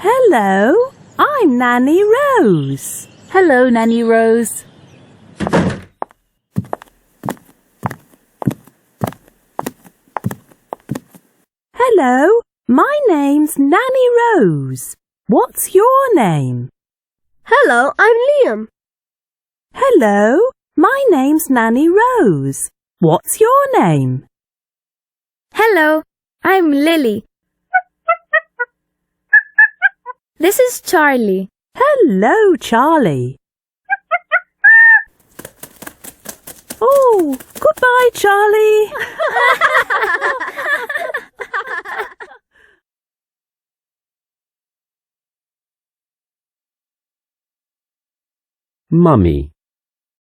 Hello, I'm Nanny Rose. Hello, Nanny Rose. Hello, my name's Nanny Rose. What's your name? Hello, I'm Liam. Hello, my name's Nanny Rose. What's your name? Hello, I'm Lily. This is Charlie. Hello, Charlie. Oh, goodbye, Charlie. Mummy.